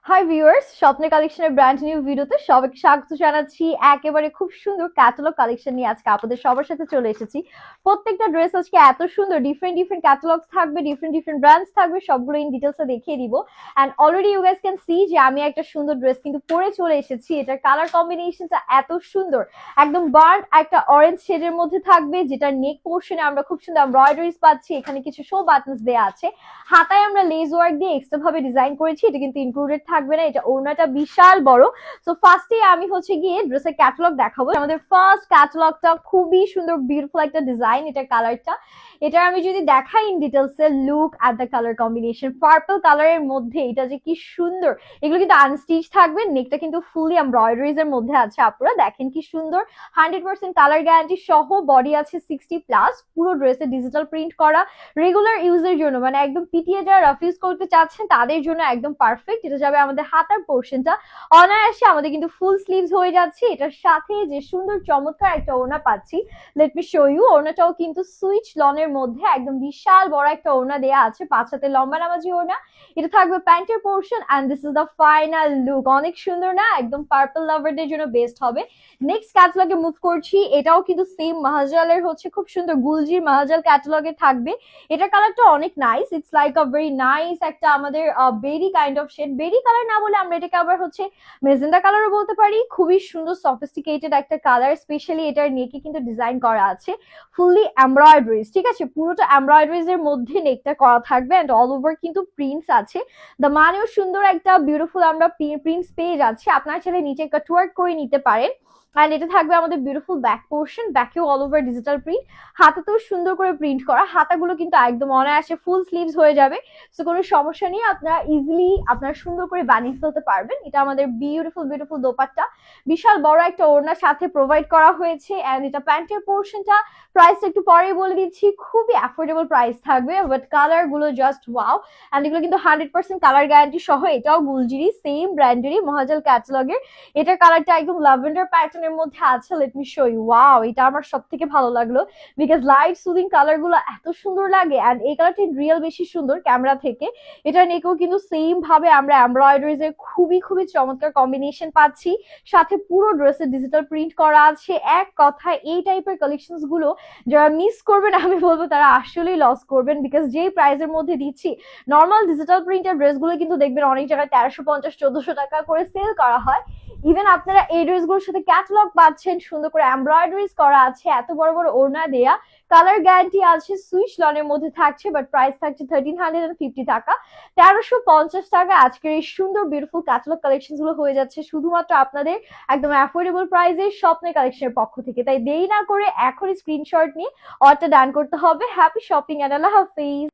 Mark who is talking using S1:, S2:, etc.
S1: Hi viewers, স্বপ্নের কালেকশনের brand new ভিডিওতে সবাইকে স্বাগত জানাচ্ছি। একেবারে খুব সুন্দর ক্যাটালগ কালেকশন নিয়ে আজকে আপনাদের সবার সাথে চলে এসেছি। প্রত্যেকটা ড্রেস আজকে এত সুন্দর, ডিফারেন্ট ডিফারেন্ট ক্যাটালগস থাকবে, ডিফারেন্ট ডিফারেন্ট ব্র্যান্ডস থাকবে, সবগুলো ইন ডিটেলসে দেখিয়ে দিব। And already you guys can see যে আমি একটা সুন্দর ড্রেস কিন্তু পরে চলে এসেছি। এটার কালার কম্বিনেশনটা এত সুন্দর, একদম বার্ন একটা অরেঞ্জ শেডের মধ্যে থাকবে, যেটা নেক পোর্শনে আমরা খুব সুন্দর এমব্রয়ডারিজ পাচ্ছি। এখানে কিছু শো বাটনস দেওয়া আছে, হাতায় আমরা লেস ওয়ার্ক দিয়ে এক্সট্রা ভাবে ডিজাইন করেছি। এটা কিন্তু ইনক্লুডেড থাকবে না, এটা ওড়নাটা বিশাল বড়। সো ফার্স্টে আমি গিয়ে ড্রেসের ক্যাটালগ দেখাবো। আমাদের ফার্স্ট ক্যাটালগটা খুবই সুন্দর, বিউটিফুল একটা ডিজাইন। এটা কালারটা, এটা আমি যদি দেখাই in details A, look at the colour combination. Purple কালারের মধ্যে এটা যে কি সুন্দর। এগুলো কিন্তু আনস্টিচ থাকবে, নেকটা কিন্তু ফুলি এমব্রয়ডারিজ এর মধ্যে আছে। আপনারা দেখেন কি সুন্দর, 100% কালার গ্যারান্টি সহ। বডি আছে 60+। পুরো ড্রেসে ডিজিটাল প্রিন্ট করা, রেগুলার ইউজের জন্য, মানে একদম পিটিয়ে যারা রাফ ইউজ করতে চাচ্ছেন তাদের জন্য একদম পারফেক্ট। এটা যাবে আমাদের হাতার পোর্শনটা অনায়াসে আমাদের কিন্তু ফুল স্লিভস হয়ে যাচ্ছে। এটার সাথে যে সুন্দর চমৎকার একটা ওড়না পাচ্ছি, লেট মি শো ইউ। ওড়নাটাও কিন্তু সুইচ লনের মধ্যে একদম বিশাল বড় একটা ওড়না দেয়া আছে, 5 হাতে লম্বা নামাজি ওড়না। এটা থাকবে প্যান্টের portion and this is the final look. অনেক সুন্দর না? একদম পার্পল লাভারদের জন্য বেস্ট হবে। নেক্সট ক্যাটালগে মুভ করছি। এটাও কিন্তু সেম মাহাজালের খুব সুন্দর গুলজির মাহাজাল ক্যাটালগে থাকবে। এটার কালারটা অনেক nice, it's like a very nice একটা আমাদের berry kind of shade. Berry colour না বলে আমরা এটাকে আবার মেজেন্ডা কালারও বলতে পারি। খুবই সুন্দর সফিস্টিকেটেড একটা কালার। স্পেশালি এটার নেকে কিন্তু ডিজাইন করা আছে ফুললি এমব্রয়ডারিজ, ঠিক আছে? পুরোটা এমব্রয়ডারিজ এর মধ্যে নেকটা করা থাকবে এন্ড অল ওভার কিন্তু প্রিন্টস আছে। দ্য মানেও সুন্দর একটা বিউটিফুল আমরা প্রিন্টস পেয়ে যাচ্ছি। আপনার ছেলে নিচে কাটওয়ার্ক করে নিতে পারেন। অ্যান্ড এটা থাকবে আমাদের বিউটিফুল ব্যাক পোর্শন, ব্যাকেও অল ওভার ডিজিটাল প্রিন্ট, হাতাতেও সুন্দর করে প্রিন্ট করা। হাতাগুলো কিন্তু একদম অনায়াসে ফুল স্লিভস হয়ে যাবে। সো কোনো সমস্যা নেই, আপনারা ইজিলি আপনারা সুন্দর করে বানিয়ে ফেলতে পারবেন। এটা আমাদের বিউটিফুল বিউটিফুল দোপাট্টা, বিশাল বড় একটা ওড়নার সাথে প্রোভাইড করা হয়েছে। অ্যান্ড এটা প্যান্টের পোর্শনটা, প্রাইসটা একটু পরে বলে দিচ্ছি। খুবই অ্যাফোর্ডেবল প্রাইস থাকবে, বাট কালার গুলো জাস্ট ওয়াও। অ্যান্ড এগুলো কিন্তু 100% কালার গ্যারান্টি সহ। এটাও গুলজিরি, সেম ব্র্যান্ডেরই, মহাজাল ক্যাটালগের। এটার কালারটা একদম ল্যাভেন্ডার প্যাটার্নের মধ্যে আছে। Let me show you. Wow, এটা আমার সব থেকে ভালো লাগলো, বিকজ লাইট সুদিং কালার গুলো এত সুন্দর লাগে। অ্যান্ড এই কালারটা রিয়েল বেশি সুন্দর ক্যামেরা থেকে। এটা নেকেও কিন্তু সেম ভাবে আমরা এমব্রয়ডারিজ এর খুবই খুবই চমৎকার কম্বিনেশন পাচ্ছি। সাথে পুরো ড্রেসে ডিজিটাল প্রিন্ট করা আছে। এক কথায় এই টাইপের কালেকশনস গুলো যারা মিস করবেন, আমি বলবো তারা আসলেই লস করবেন, বিকজ যেই প্রাইসের মধ্যে দিচ্ছি। নর্মাল ডিজিটাল প্রিন্টের ড্রেসগুলো কিন্তু দেখবেন অনেক জায়গায় 1350-1400 টাকা করে সেল করা হয়। ইভেন আপনারা এই ড্রেসগুলোর সাথে ক্যাটালগ পাচ্ছেন, সুন্দর করে এমব্রয়ডারিজ করা আছে, এত বড় বড় ওড়না দেয়া, কালার গ্যারান্টি আছে, সুইচ লনের মধ্যে থাকছে। বাট প্রাইস থাকছে 1350 টাকা, 1350 টাকা। আজকের এই সুন্দর বিউটিফুল ক্যাটালগ কালেকশন গুলো হয়ে যাচ্ছে শুধুমাত্র আপনাদের একদম অ্যাফোর্ডেবল প্রাইসে স্বপ্নের কালেকশনের পক্ষ থেকে। তাই দেরি না করে এখনই স্ক্রিনশট নিয়ে অর্ডারটা ডান করতে হবে। হ্যাপি শপিং এন্ড আল্লাহ হাফিজ।